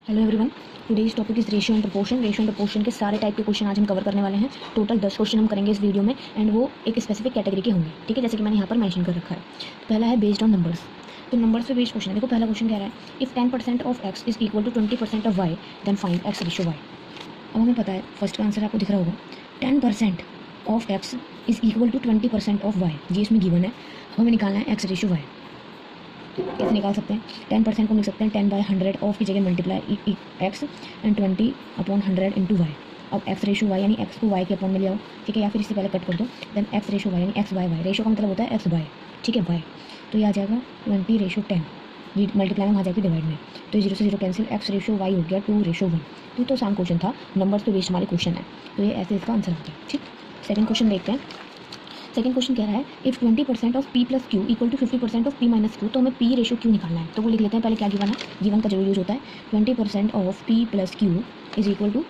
Hello everyone, today's topic is ratio and proportion. Ratio and proportion के सारे type के question आज हम कवर करने वाले हैं। टोटल 10 क्वेश्चन हम करेंगे इस वीडियो में एंड वो एक स्पेसिफिक कैटेगरी के होंगे। ठीक है, जैसे कि मैंने यहाँ पर मेंशन कर रखा है। तो पहला है बेस्ड ऑन नंबर्स। तो नंबर्स पे बेस्ड क्वेश्चन है। देखो पहला क्वेश्चन कह रहा है if 10% of X is equal to 20% of Y then find X ratio Y. अब हमें पता है फर्स्ट का आंसर आपको दिख रहा होगा 10% of X is equal to 20% of Y. ये इसमें गिवन है। अब हमें निकालना है एक्स रेशियो वाई। कैसे निकाल सकते हैं? 10% को लिख सकते हैं 10/100 ऑफ की जगह multiply X and 20/100 into Y. अब एक्स रेशो वाई यानी एक्स को वाई के अपॉन में ले आओ। ठीक है, या फिर इससे पहले कट कर दो। देन एक्स रेशो वाई यानी एक्स बाय वाई। रेशो का मतलब होता है एक्स बाय। ठीक है, वाई। तो ये आ जाएगा 20/10। ये मल्टीप्लाई में आ जाएगी डिवाइड में। तो ये 0 से 0 कैंसिल। एक्स रेशो वाई हो गया 2/1। तो आसान क्वेश्चन था, नंबर्स पे बेस्ड हमारे क्वेश्चन है। तो ये ऐसे इसका आंसर होता है। ठीक, सेकंड क्वेश्चन देखते हैं। सेकंड क्वेश्चन कह रहा है if 20% of p plus Q equal to 50% of p minus Q. तो हमें p रेशो क्यू निकालना है। तो वो लिख लेते हैं पहले क्या गिवन है। गिवन का जरूर यूज होता है। 20% of p plus Q is equal to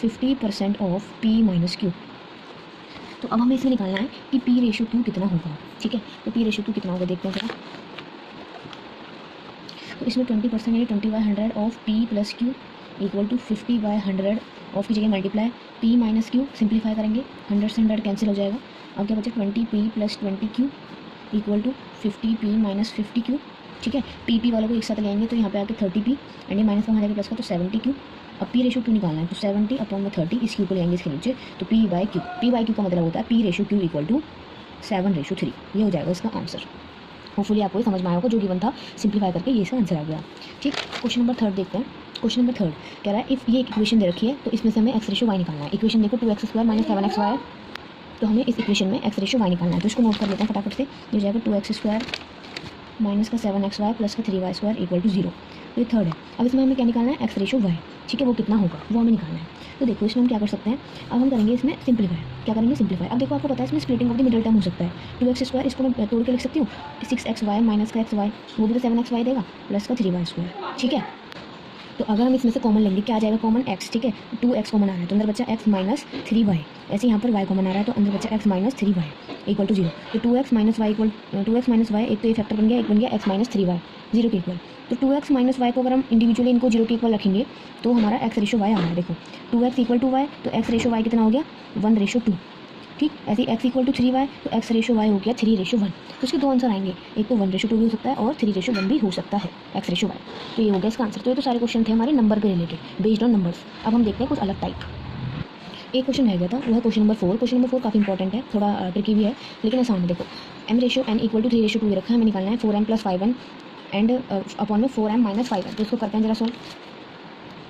50% of p minus Q. तो अब हमें इसमें निकालना है कि p रेशो क्यू कितना होगा। ठीक है, तो p रेशो क्यू कितना होगा देखते हैं जरा। तो इसमें 20% यानी 20/100 of p plus Q equal to 50/100 of की जगह multiply p minus Q. Simplify करेंगे 100 से 100 कैंसिल हो जाएगा। अब क्या बचा 20p plus 20q equal to 50p minus 50q। ठीक है, p वालों को एक साथ ले आएंगे तो यहाँ पे आके 30p एंड ये माइनस का वहाँ जाएगा प्लस का तो 70q। अब p रेशो क्यू निकालना है तो 70/30 इस क्यू को ले आएंगे इसके नीचे। तो p/q का मतलब होता है p ratio Q equal to 7/3। ये हो जाएगा इसका आंसर। होपफुली आपको समझ में आया होगा जो गिवन था। सिंप्लीफाई करके ये इसका आंसर आ गया। ठीक, क्वेश्चन नंबर 3 देखते हैं। क्वेश्चन नंबर 3 कह रहा है इफ़ ये इक्वेशन दे रखी है तो इसमें से हमें एक्स रेशो वाई निकालना है। इक्वेशन देखो 2x² माइनस 7xy। तो हमें इस इक्वेशन में एक्स रेशो वाई निकालना है। तो इसको नोट कर लेते हैं फटाफट से। ये हो जाएगा 2x² माइनस का 7xy प्लस का 3y² इक्वल टू 0। तो ये थर्ड है। अब इसमें हमें क्या निकालना है एक्स रेशो वाई। ठीक है, वो कितना होगा वो हमें निकालना है। तो देखो इसमें हम क्या कर सकते हैं। अब हम करेंगे इसमें सिंप्लीफाई। क्या करेंगे? सिंप्लीफाई। अब देखो आपको पता है इसमें splitting of the middle term हो सकता है। 2x², इसको मैं तोड़ के लिख सकती हूँ 6xy माइनस का xy, वो भी तो 7xy देगा प्लस का 3y²। ठीक है, तो अगर हम इसमें से कॉमन लेंगे क्या आ जाएगा? Common x। ठीक है, 2x कॉमन आ रहा है तो अंदर बच्चा x माइनस 3y। ऐसे यहाँ पर y कॉमन आ रहा है तो अंदर बच्चा x minus 3y equal to 0। तो 2x minus Y equal 2x minus Y, एक तो ये फैक्टर बन गया, एक बन गया x माइनस 3y 0 के इक्वल। तो 2x माइनस वाई को अगर हम इंडिविजुअली इनको 0 के इक्वल रखेंगे तो हमारा x रेशो y आ रहा है। देखो 2x इक्वल टू वाई तो x रेशो y कितना हो गया 1/2। ठीक, ऐसे x इक्वल टू 3y तो x रेशो y हो गया 3/1। तो इसके दो आंसर आएंगे, एक तो 1/2 भी हो सकता है और 3/1 भी हो सकता है x रेशो y। तो ये हो गया इसका आंसर। तो ये तो सारे क्वेश्चन थे हमारे नंबर के रिलेटेड बेस्ड ऑन नंबर्स। अब हम देखते हैं कुछ अलग टाइप। एक क्वेश्चन रह गया था वो है क्वेश्चन नंबर 4। क्वेश्चन नंबर 4 काफ़ी इंपॉर्टेंट है, थोड़ा ट्रिकी भी है लेकिन आसान है। देखो m ratio n equal to 3/2 रखा है। हमें निकालना है 4n plus 5n and upon में 4m माइनस 5n। तो इसको करते हैं जरा सॉल्व।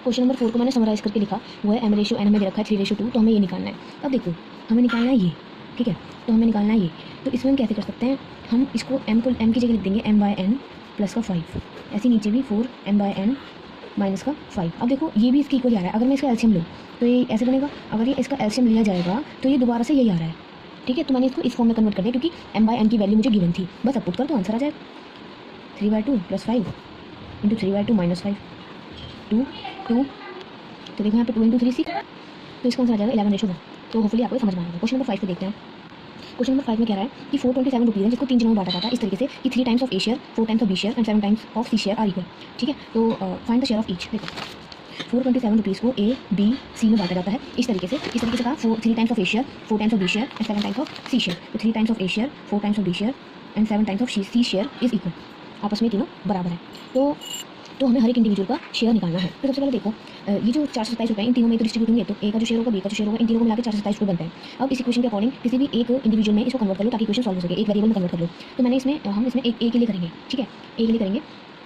क्वेश्चन नंबर 4 को मैंने समराइज करके लिखा, वो है m रेशो n में दे रखा है 3/2। तो हमें ये निकालना है। अब देखो हमें निकालना है ये। ठीक है, तो हमें निकालना है ये। तो इसमें हम कैसे कर सकते हैं? हम इसको m की जगह लिख देंगे m/n प्लस का 5। ऐसे नीचे भी 4m/n माइनस का 5। अब देखो ये भी इसकी इक्वल आ रहा है। अगर मैं इसका एलसीएम लूँ तो ये ऐसे बनेगा। अगर ये इसका एलसीएम लिया जाएगा तो ये दोबारा से यही आ रहा है। ठीक है, तो मैंने इसको इस फॉर्म में कन्वर्ट कर दिया क्योंकि m/n की वैल्यू मुझे गिवन थी। बस अब पुट कर तो आंसर आ जाएगा 3/2 प्लस 5 इंटू 3/2 माइनस 5 2 2। तो देखो यहाँ पे 2 इंटू 3 6। तो इसका आंसर आ जाएगा 11/1। तो होपफुली आपको समझ में आएगा। क्वेश्चन नंबर 5 पे देखते हैं। क्वेश्चन नंबर 5 में कह रहा है कि 427 रुपीज़ है जिसको 3 जनों में बांटा जाता है इस तरीके से कि 3 times of A share, 4 times of B share and 7 times of C share are equal. ठीक है, तो find the share of each. देखो 427 रुपीज़ को ए बी सी में बांटा जाता है इस तरीके से कहा 3 times of A share, 4 times of B share and 7 times of C share. तो 3 times of A share, 4 times of B share and 7 times of C share is equal. आपस में तीनों बराबर है। तो हमें हर एक इंडिविजुअल का शेयर निकालना है। तो सबसे पहले देखो ये जो 427 रुपये इन तीनों में तो डिस्ट्रीब्यूट होंगे। तो ए का जो शेयर होगा, बी का जो शेयर होगा, इन तीनों को मिलाकर 427 रुपये बनते हैं। अब इस इक्वेशन के अकॉर्डिंग किसी भी एक इंडिविजुअल में इसको कन्वर्ट कर लो ताकि इक्वेशन सॉल्व हो सके। एक वेरिएबल में कन्वर्ट कर लो। तो मैंने हम इसमें एक ए के लिए करेंगे। ठीक है, ए के लिए करेंगे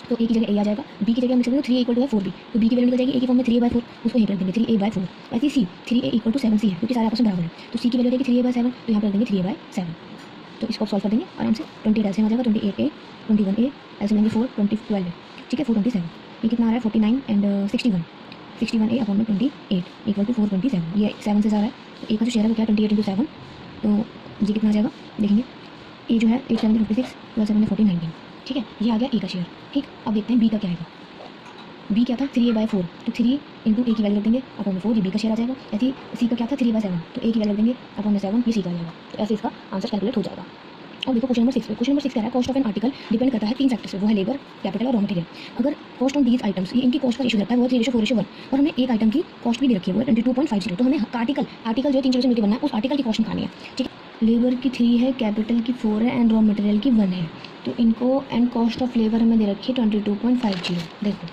तो ए की जगह ए आ जाएगा, बी की जगह हम लिख सकते हैं 3a इक्वल टू 4b। तो बी की वैल्यू निकल जाएगी ए की फॉर्म में 3a/4, उसको यहीं पर रख देंगे 3a/4। ऐसे सी 3a इक्वल टू 7c है क्योंकि सारे आपस में बराबर है। तो सी की वैल्यू देगी 3a/7 तो यहाँ पर रख देंगे 3a/7। तो इसको सॉल्व कर देंगे आराम से। 28 एलसीएम आ जाएगा 28a 21a एलसीएम लेंगे 4 12 है। ठीक है, 427 ये कितना आ रहा है 49 एंड 61a अपॉन में 28 इक्वल टू 427। ये 7 से जा रहा है तो ए का जो शेयर है वो क्या 28 इंटू 7। तो ये कितना आ जाएगा देखेंगे। ए जो है 8 7 56 12 7 14 19। ठीक है, ये आ गया ए का शेयर। ठीक, अब देखते हैं बी का क्या आएगा। बी क्या था 3a/4 तो 3 इंटू ए की वैल्यू रख देंगे अपॉन में 4, ये बी का शेयर आ जाएगा। ऐसे सी का क्या था 3/7 तो ए की वैल्यू रख देंगे अपॉन में 7, ये सी का आ जाएगा। तो ऐसे इसका आंसर कैलकुलेट हो जाएगा। अब देखो क्वेश्चन नंबर 6 पे, क्वेश्चन नंबर 6 कह रहा है cost of an article depend करता है 3 फैक्टर्स पे, वो है लेबर, कैपिटल और रॉ मटेरियल। अगर कॉस्ट ऑन दीज आइटम्स, ये इनकी कॉस्ट का रेशियो रहता है वो 3:4:1, और हमें एक आइटम की कॉस्ट भी दे रखी है वो है 22.50, तो हमें आर्टिकल जो है 3 चीज़ों से मिलकर बनना है, उस आर्टिकल की कॉस्ट निकालनी है। ठीक है, लेबर की 3 है, कैपिटल की 4 है एंड रॉ मटेरियल की 1 है। तो इनको एंड कॉस्ट ऑफ लेबर हमें दे रखी है 22.50। देखो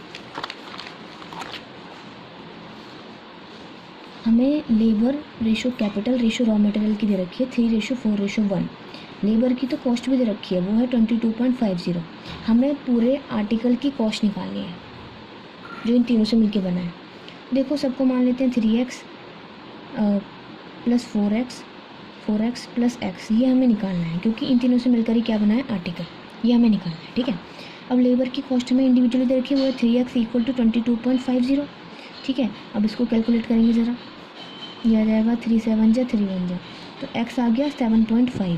हमें labour ratio capital ratio raw material की दे रखी है 3:4:1। लेबर की तो कॉस्ट भी दे रखी है वो है 22.50। हमें पूरे आर्टिकल की कॉस्ट निकालनी है जो इन तीनों से मिलके बना है। देखो सबको मान लेते हैं 3x plus 4x plus x, ये हमें निकालना है क्योंकि इन तीनों से मिलकर ही क्या बना है आर्टिकल, ये हमें निकालना है। ठीक है, अब लेबर की कॉस्ट हमें इंडिविजुअली दे रखी है वो है 3x = 22.50। ठीक है, अब इसको कैलकुलेट करेंगे ज़रा, यह आ जाएगा 3 7 जा 3 1 जा, तो x आ गया 7.5।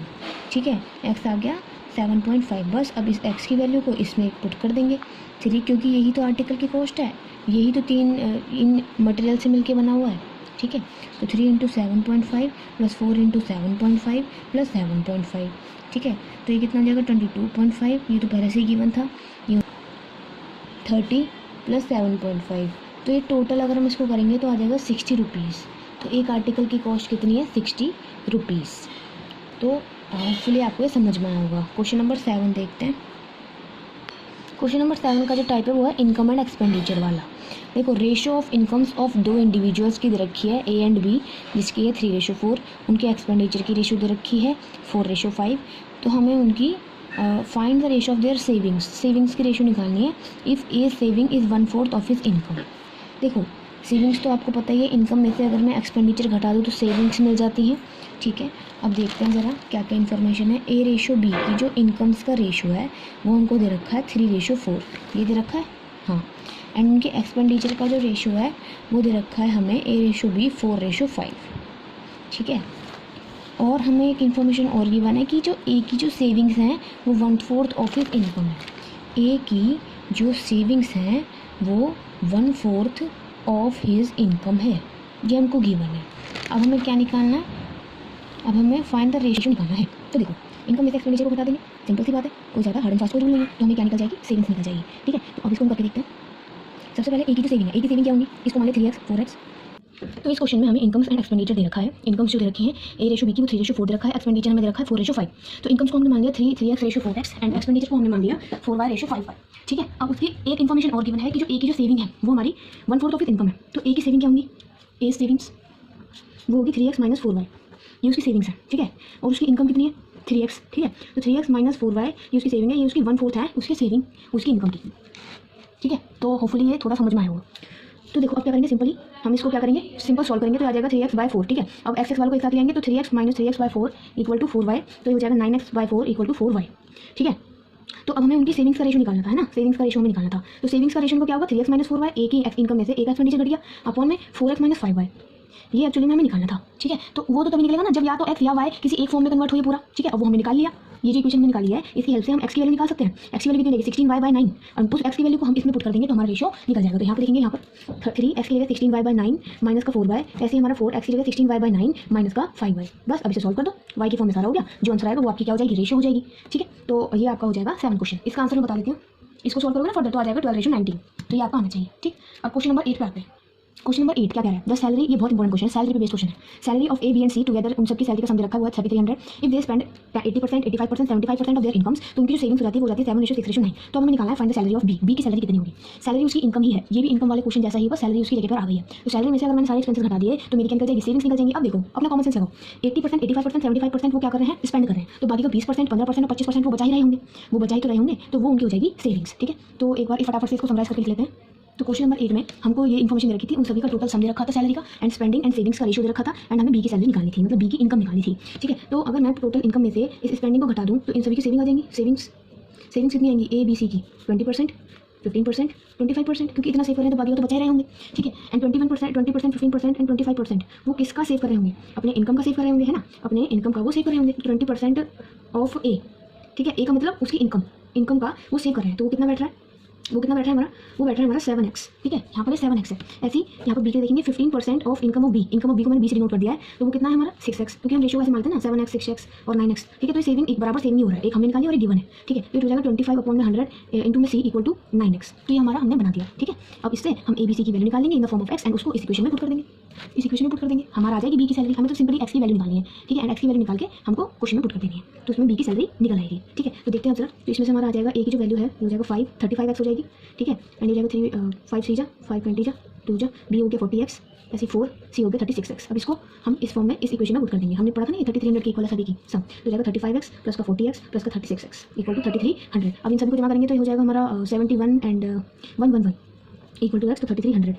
ठीक है, x आ गया 7.5। बस अब इस x की वैल्यू को इसमें पुट कर देंगे 3, क्योंकि यही तो आर्टिकल की कॉस्ट है, यही तो 3 इन मटेरियल से मिलके बना हुआ है। ठीक है, तो 3 × 7.5 प्लस 4 × 7.5 प्लस 7.5। ठीक है, तो ये कितना आ जाएगा 22.5, ये तो पहले से ही गिवन था, ये 30 प्लस 7.5, तो ये टोटल अगर हम इसको करेंगे तो आ जाएगा 60 रुपीज़। तो एक आर्टिकल की कॉस्ट कितनी है 60 रुपीज़। तो होपफुली आपको ये समझ में आया होगा। क्वेश्चन नंबर 7 देखते हैं। क्वेश्चन नंबर 7 का जो टाइप है वो है इनकम एंड एक्सपेंडिचर वाला। देखो ratio of incomes of 2 individuals की दे रखी है A एंड B, जिसकी है 3:4। उनके एक्सपेंडिचर की रेशो दे रखी है 4:5। तो हमें उनकी find the ratio of their savings की रेशो निकालनी है। If A saving is 1/4 of his income. देखो सेविंग्स तो आपको पता ही है, इनकम में से अगर मैं एक्सपेंडिचर घटा दूँ तो सेविंग्स मिल जाती हैं। ठीक है, अब देखते हैं ज़रा क्या क्या इन्फॉर्मेशन है। A:B की जो इनकम्स का रेशो है वो उनको दे रखा है 3:4, ये दे रखा है हाँ। एंड उनके एक्सपेंडिचर का जो रेशो है वो दे रखा है हमें A:B 4:5। ठीक है, और हमें एक इन्फॉर्मेशन और गिवन है कि जो A की जो सेविंग्स हैं वो 1/4 ऑफ हिज इनकम है। A की जो सेविंग्स हैं वो 1/4 ऑफ हिज इनकम है, ये हमको गिवन है। अब हमें क्या निकालना है, अब हमें फाइंड द रेशियो निकालना है। तो देखो इनकम में से एक्सपेंडिचर को घटा देंगे, सिंपल सी बात है, कोई ज़्यादा हार्ड एंड फास्ट कोई रूल नहीं है, तो हमें क्या निकल जाएगी सेविंग्स निकल जाएगी। ठीक है, तो अब इसको हम करके देखते हैं। सबसे पहले A की जो सेविंग है, A की सेविंग क्या होंगी, इसको मान लें 3x 4x। तो इस क्वेश्चन में हमें इनकम्स एंड एक्सपेंडिचर दे रखा है। इनकम्स जो दे रखी है A:B की वो 3:4 दे रखा है, एक्सपेंडिचर हमें दे रखा है 4:5। तो इनकम्स को हमने मान लिया 3x/4x एंड एक्सपेंडिचर को हमने मान लिया 4y/5y। ठीक है, अब उसकी एक इन्फॉर्मेशन और गिवन है कि जो A की जो सेविंग है वो हमारी 1/4 ऑफ इनकम है। तो A की सेविंग क्या होंगी, A सेविंग्स वो होगी 3x - 4y, ये उसकी सेविंग्स है। ठीक है, और उसकी इनकम कितनी है 3x। ठीक है, तो 3x - 4y ये उसकी सेविंग है, ये उसकी 1/4 है उसकी सेविंग उसकी इनकम की। ठीक है, तो होपफुली ये थोड़ा समझ में आया होगा। तो देखो अब क्या करेंगे, सिंपली हम इसको क्या करेंगे, सिंपल सॉल्व करेंगे तो आ जाएगा 3x/4। ठीक है, अब x वालों को एक साथ लेंगे तो 3x - 3x/4 = 4y, तो ये हो जाएगा 9x/4 = 4y। ठीक है, तो अब हमें उनकी सेविंग्स का रेशो निकालना था, है ना, सेविंग्स का रेशो हमें निकालना था। तो सेविंग्स का रेशो को क्या होगा 3x - 4y, A की इनकम में से एक एक्सपेंडिचर घट गया अपॉन में 4x - 5y, ये एक्चुअली में हमें निकालना था। ठीक है, तो वो तो तभी निकलेगा ना जब या तो x या y किसी एक फॉर्म में कन्वर्ट हो ये पूरा। ठीक है, अब वो हमने निकाल लिया, ये जो इक्वेशन में निकाली है इसकी हेल्प से हम x की वैल्यू निकाल सकते हैं। x की वैल्यू कितनी लगेगी 16y/9, और उस x की वैल्यू को हम इसमें पुट कर देंगे तो हमारा रेशो निकल जाएगा। तो यहाँ पर देखेंगे, यहाँ पर 3x की जगह 16y/9 माइनस का 4y, ऐसे ही हमारा 4x की जगह 16y/9 माइनस का 5y। बस अब इसे सॉल्व कर दो, y की फॉर्म में सारा हो गया, जो आंसर आएगा वो आपकी क्या हो जाएगी रेशो हो जाएगी। ठीक है, तो ये आपका हो जाएगा 7 क्वेश्चन। इसका आंसर मैं बता देती हूँ, इसको सॉल्व करोगे ना फर्दर तो आ जाएगा 12:19, तो ये आपका आना चाहिए। ठीक, अब क्वेश्चन नंबर 8 पे आते हैं। क्वेश्चन नंबर 8 क्या कह रहा है, द सैलरी, ये बहुत इंपॉर्टेंट क्वेश्चन है, सैलरी पे बेस्ड क्वेश्चन है। Salary of A, B and C together, उन सबकी सैलरी का सम दे रखा हुआ है 3300। If they spend 80%, 85%, 75% of their incomes, तो उनकी जो सेविंग्स हो जाती है वो हो जाती है 7:6:9। तो हमें निकालना है find the salary of B की सैलरी कितनी होगी। सैलरी उसकी इनकम ही है, ये भी इनकम वाले क्वेश्चन जैसा ही, बस सैलरी उसकी जगह पर आ गई है। तो सैलरी में से अगर मैंने सारे एक्सपेंसेस घटा दिए तो मेरी क्या निकल जाएगी, सेविंग्स निकल जाएंगी। अब देखो अपना कॉमन सेंस लगाओ, 80%, 85%, 75% वो क्या कर रहे हैं, स्पेंड कर रहे हैं, तो बाकी का 20%, 15% और 25% वो बचा ही रहे होंगे, वो बचा ही तो रहे होंगे, तो वो उनकी हो जाएगी सेविंग्स। ठीक है, तो एक बार फटाफट से इसको समराइज करके लिख लेते हैं। तो क्वेश्चन नंबर 8 में हमको ये इन्फॉर्मेशन दे रखी थी, उन सभी का टोटल सम दे रखा था सैलरी का, एंड स्पेंडिंग एंड सेविंग्स का रेशियो दे रखा था, एंड हमें B की सैलरी निकालनी थी, मतलब B की इनकम निकालनी थी। ठीक है, तो अगर मैं टोटल इनकम में से इस स्पेंडिंग को घटा दूँ तो इन सभी की सेविंग आ जाएंगी। सेविंग्स कितनी आएंगी A, B, C की 20%, 15%, 25%, क्योंकि इतना सेव कर रहे हैं तो बाकी तो बचा ही रहे होंगे। ठीक है, एंड 21%, 20%, 15% एंड 25% वो किसका सेव कर रहे होंगे, अपने इनकम का सेव कर रहे होंगे, है ना, अपने इनकम का वो सेव कर रहे होंगे। 20% ऑफ A, ठीक है, A का मतलब उसकी इनकम का वो सेव कर रहे हैं, तो वो कितना बैठ रहा है वो कितना बैठ रहा है हमारा, वो बैठ रहा है हमारा 7x, ठीक है, यहाँ पर 7x है। ऐसे ही यहाँ पर बी के देखेंगे 15% of income of B, income of B को मैंने बी से डिनोट कर दिया है, तो वो कितना है हमारा 6x, क्योंकि हम रेशियो ऐसे मानते हैं ना 7x 6x और 9x, ठीक है। तो ये सेविंग एक बराबर सेम नहीं हो रहा है, एक हमने निकाली और एक गिवन है, ठीक है। तो हो जाएगा 25/100 इंटू में सी इक्वल टू 9x, तो ये हमारा हमने बना दिया, ठीक है। अब इससे हम ए बी सी की वैल्यू निकाल लेंगे in the form of x and उसको इस इक्वेशन में पुट कर देंगे, इस इक्वेशन में पुट कर देंगे, हमारा आ जाएगी बी की सैलरी। हमें तो सिंपली एक्स की वैल्यू निकालनी है, ठीक है, एंड एक्स की वैल्यू निकाल के हमको क्वेश्चन में पुट कर देनी है, तो उसमें बी की सैलरी निकल आएगी, ठीक है। तो देखते हैं जरा, तो इसमें से हमारा आ जाएगा ए की जो वैल्यू है वो हो जाएगा 35x हो जाएगी, ठीक है, एंड ये जाएगा 5 3 जा 5 20 जा 2 जा, बी हो गया 40x, ऐसे 4, सी हो गया 36x। अब इसको हम इस फॉर्म में इस इक्वेशन में पुट कर देंगे, हमने पढ़ा था ना ये 3300 की इक्वल है सभी की सम, तो जाएगा 35x प्लस का 40x प्लस का 36x इक्वल टू 3300। अब इन सभी को जमा करेंगे तो ये हो जाएगा हमारा 71 एंड 111 इक्वल टू एक्स, तो 3300,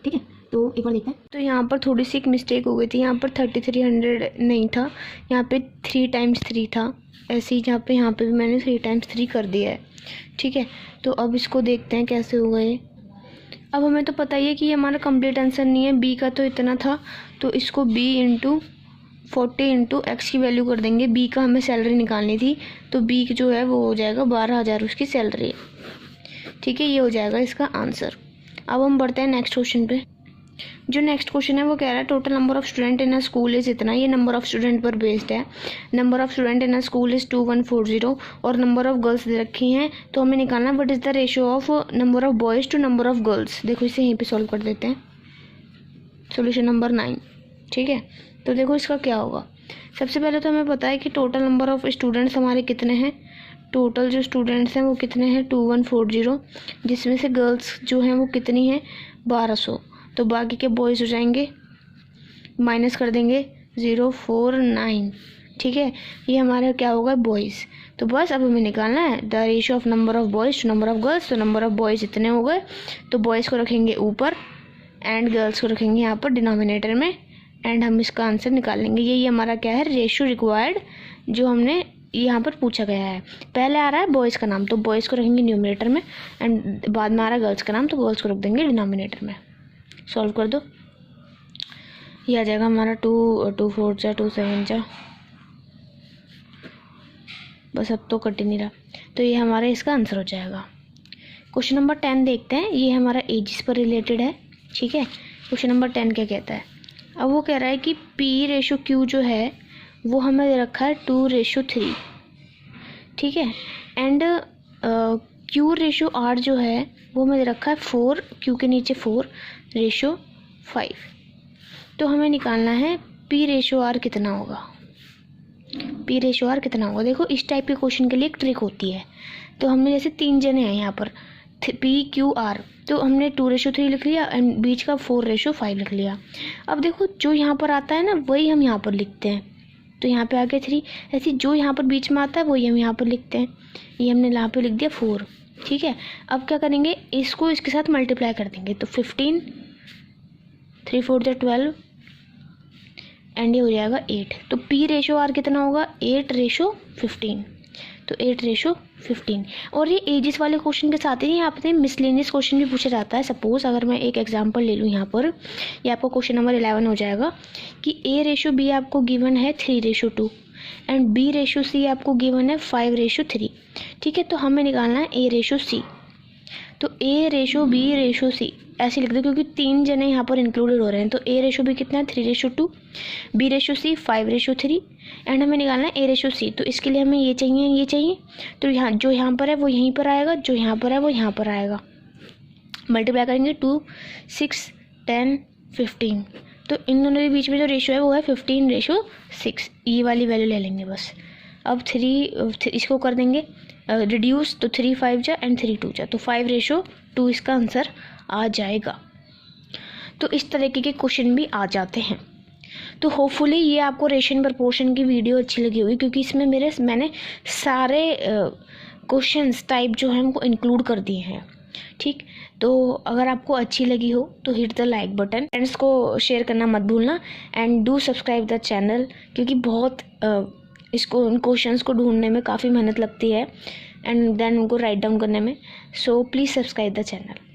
ठीक है। तो एक बार देखते हैं, तो यहाँ पर थोड़ी सी एक मिस्टेक हो गई थी, यहाँ पर 3300 नहीं था, यहाँ पे 3 टाइम्स 3 था, ऐसे ही यहाँ पे भी मैंने 3 टाइम्स 3 कर दिया है, ठीक है। तो अब इसको देखते हैं कैसे होगा ये। अब हमें तो पता ही है कि ये हमारा कंप्लीट आंसर नहीं है, बी का तो इतना था, तो इसको b इंटू 40 इंटू एक्स की वैल्यू कर देंगे। बी का हमें सैलरी निकालनी थी, तो बी जो है वो हो जाएगा 12,000 उसकी सैलरी है, ठीक है। ये हो जाएगा इसका आंसर। अब हम बढ़ते हैं नेक्स्ट क्वेश्चन पे। जो नेक्स्ट क्वेश्चन है वो कह रहा है total number of student in a school is इतना, ये नंबर ऑफ स्टूडेंट पर बेस्ड है। Number of student in a school is 2140 और नंबर ऑफ गर्ल्स दे रखी हैं, तो हमें निकालना what is the ratio of number of boys to number of girls. देखो इसे यहीं पे सॉल्व कर देते हैं, सोल्यूशन नंबर 9, ठीक है। तो देखो इसका क्या होगा। सबसे पहले तो हमें पता है कि टोटल नंबर ऑफ स्टूडेंट्स हमारे कितने हैं, टोटल जो स्टूडेंट्स हैं वो कितने हैं 2140, जिसमें से गर्ल्स जो हैं वो कितनी हैं 1200, तो बाकी के बॉयज़ हो जाएंगे, माइनस कर देंगे 049, ठीक है। ये हमारा क्या होगा बॉयज़। तो बस अब हमें निकालना है the ratio of number of boys to number of girls. तो नंबर ऑफ बॉयज़ इतने हो गए, तो बॉयज़ को रखेंगे ऊपर एंड गर्ल्स को रखेंगे यहाँ पर डिनोमिनेटर में, एंड हम इसका आंसर निकाल लेंगे। यही हमारा क्या है रेशियो रिक्वायर्ड, जो हमने यहाँ पर पूछा गया है। पहले आ रहा है बॉयज़ का नाम, तो बॉयज़ को रखेंगे न्यूमरेटर में, एंड बाद में आ रहा है गर्ल्स का नाम, तो गर्ल्स को रख देंगे डिनोमिनेटर में। सॉल्व कर दो, ये आ जाएगा हमारा 2 4 जा 2 7 जा, बस अब तो कट ही नहीं रहा, तो ये हमारा इसका आंसर हो जाएगा। क्वेश्चन नंबर 10 देखते हैं, ये हमारा एजिस पर रिलेटेड है, ठीक है। क्वेश्चन नंबर 10 क्या कहता है। अब वो कह रहा है कि P/Q जो है वो हमें दे रखा है 2/3, ठीक है, एंड Q/R जो है वो हमें दे रखा है 4, Q के नीचे 4/5। तो हमें निकालना है P/R कितना होगा, P/R कितना होगा। देखो इस टाइप के क्वेश्चन के लिए एक ट्रिक होती है। तो हमने जैसे 3 जने हैं यहाँ पर PQR, तो हमने 2/3 लिख लिया एंड बीच का 4/5 लिख लिया। अब देखो जो यहाँ पर आता है ना वही हम यहाँ पर लिखते हैं, तो यहाँ पे आ गया 3, ऐसे जो यहाँ पर बीच में आता है वही हम यहाँ पर लिखते हैं। ये हमने यहाँ पे लिख दिया 4, ठीक है। अब क्या करेंगे, इसको इसके साथ मल्टीप्लाई कर देंगे, तो 15 3 4 जा 12 एंड ये हो जाएगा 8। तो P/R कितना होगा 8/15, तो 8/15। और ये एजिस वाले क्वेश्चन के साथ ही यहाँ पे मिसलेनियस क्वेश्चन भी पूछा जाता है। सपोज अगर मैं एक एग्जांपल ले लूँ यहाँ पर, ये आपको क्वेश्चन नंबर 11 हो जाएगा कि A/B आपको गिवन है 3/2 एंड B/C आपको गिवन है 5/3, ठीक है। तो हमें निकालना है A/C, तो A/B/C ऐसे लिख दो क्योंकि 3 जने यहाँ पर इंक्लूडेड हो रहे हैं। तो A/B कितना है 3/2, B/C 5/3 एंड हमें निकालना है A/C। तो इसके लिए हमें ये चाहिए, तो यहाँ जो यहाँ पर है वो यहीं पर आएगा, जो यहाँ पर है वो यहाँ पर आएगा। मल्टीप्लाई करेंगे 2 6 10 15, तो इन दोनों के बीच में जो रेशियो है वो है 15/6। ये वाली वैल्यू ले लेंगे बस। अब 3 इसको कर देंगे रिड्यूस, तो 3 5 जा एंड 3 2 जा, तो 5/2 इसका आंसर आ जाएगा। तो इस तरीके के क्वेश्चन भी आ जाते हैं। तो होपफुली ये आपको रेशियो प्रपोर्शन की वीडियो अच्छी लगी होगी, क्योंकि इसमें मैंने सारे क्वेश्चंस टाइप जो हैं उनको इंक्लूड कर दिए हैं, ठीक। तो अगर आपको अच्छी लगी हो तो hit the like button, friends को शेयर करना मत भूलना, and do subscribe the channel, क्योंकि बहुत इसको इन क्वेश्चंस को ढूंढने में काफ़ी मेहनत लगती है एंड देन उनको राइट डाउन करने में। So please subscribe the channel.